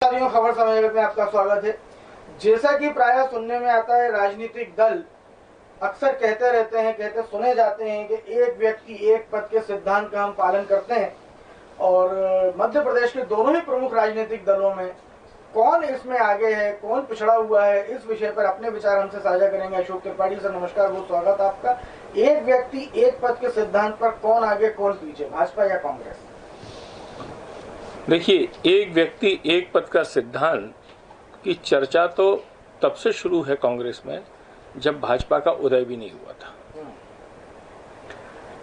साथियों, खबर समय जगत में आपका स्वागत है। जैसा कि प्रायः सुनने में आता है, राजनीतिक दल अक्सर कहते रहते हैं, कहते सुने जाते हैं कि एक व्यक्ति एक पद के सिद्धांत का हम पालन करते हैं। और मध्य प्रदेश के दोनों ही प्रमुख राजनीतिक दलों में कौन इसमें आगे है, कौन पिछड़ा हुआ है, इस विषय पर अपने विचार हमसे साझा करेंगे अशोक त्रिपाठी सर। नमस्कार, बहुत स्वागत आपका। एक व्यक्ति एक पद के सिद्धांत पर कौन आगे कौन पीछे, भाजपा या कांग्रेस? देखिए, एक व्यक्ति एक पद का सिद्धांत की चर्चा तो तब से शुरू है कांग्रेस में जब भाजपा का उदय भी नहीं हुआ था।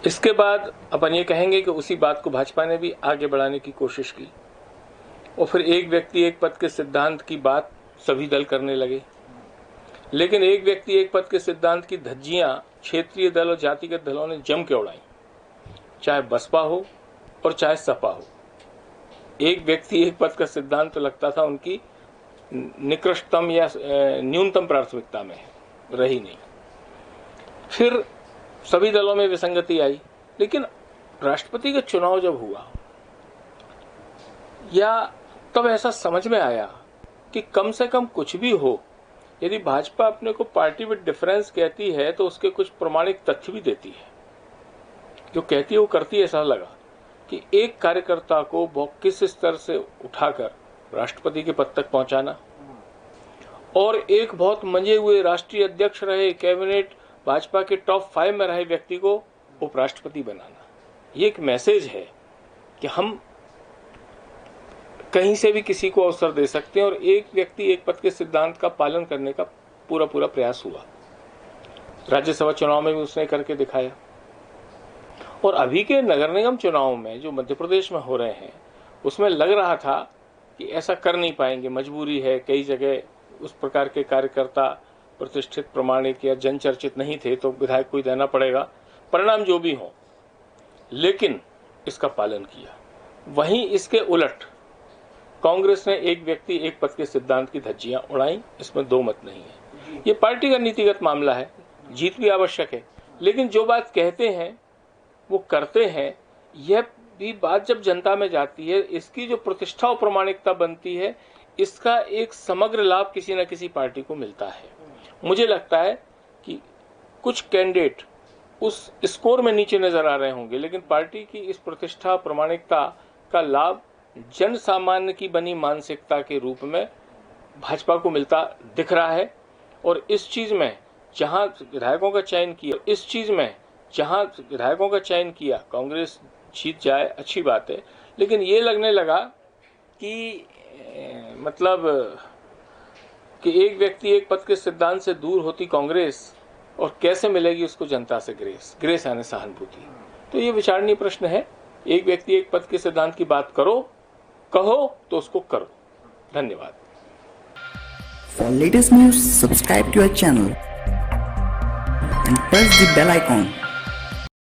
इसके बाद अपन ये कहेंगे कि उसी बात को भाजपा ने भी आगे बढ़ाने की कोशिश की और फिर एक व्यक्ति एक पद के सिद्धांत की बात सभी दल करने लगे। लेकिन एक व्यक्ति एक पद के सिद्धांत की धज्जियां क्षेत्रीय दल और जातिगत दलों ने जम के उड़ाई, चाहे बसपा हो और चाहे सपा हो। एक व्यक्ति एक पद का सिद्धांत तो लगता था उनकी निकृष्टतम या न्यूनतम प्राथमिकता में रही नहीं। फिर सभी दलों में विसंगति आई, लेकिन राष्ट्रपति का चुनाव जब हुआ या तब ऐसा समझ में आया कि कम से कम कुछ भी हो, यदि भाजपा अपने को पार्टी विद डिफरेंस कहती है तो उसके कुछ प्रमाणिक तथ्य भी देती है। जो कहती है वो करती है। ऐसा लगा कि एक कार्यकर्ता को किस स्तर से उठाकर राष्ट्रपति के पद तक पहुंचाना और एक बहुत मंजे हुए राष्ट्रीय अध्यक्ष रहे, कैबिनेट भाजपा के टॉप 5 में रहे व्यक्ति को उपराष्ट्रपति बनाना, ये एक मैसेज है कि हम कहीं से भी किसी को अवसर दे सकते हैं। और एक व्यक्ति एक पद के सिद्धांत का पालन करने का पूरा प्रयास हुआ। राज्यसभा चुनाव में भी उसने करके दिखाया। और अभी के नगर निगम चुनाव में जो मध्य प्रदेश में हो रहे हैं, उसमें लग रहा था कि ऐसा कर नहीं पाएंगे, मजबूरी है। कई जगह उस प्रकार के कार्यकर्ता प्रतिष्ठित, प्रमाणिक या जनचर्चित नहीं थे, तो विधायक को ही देना पड़ेगा, परिणाम जो भी हो। लेकिन इसका पालन किया। वहीं इसके उलट कांग्रेस ने एक व्यक्ति एक पद के सिद्धांत की धज्जियां उड़ाई, इसमें दो मत नहीं है। ये पार्टी का नीतिगत मामला है, जीत भी आवश्यक है, लेकिन जो बात कहते हैं वो करते हैं। यह भी बात जब जनता में जाती है, इसकी जो प्रतिष्ठा और प्रमाणिकता बनती है, इसका एक समग्र लाभ किसी न किसी पार्टी को मिलता है। मुझे लगता है कि कुछ कैंडिडेट उस स्कोर में नीचे नजर आ रहे होंगे, लेकिन पार्टी की इस प्रतिष्ठा प्रमाणिकता का लाभ जन सामान्य की बनी मानसिकता के रूप में भाजपा को मिलता दिख रहा है। और इस चीज में जहां विधायकों का चयन किया कांग्रेस जीत जाए, अच्छी बात है। लेकिन ये लगने लगा कि मतलब कि एक व्यक्ति एक पद के सिद्धांत से दूर होती कांग्रेस और कैसे मिलेगी उसको जनता से ग्रेस यानी सहानुभूति। तो ये विचारणीय प्रश्न है। एक व्यक्ति एक पद के सिद्धांत की बात कहो तो उसको करो। धन्यवाद। For latest news, subscribe to our channel and press the bell icon.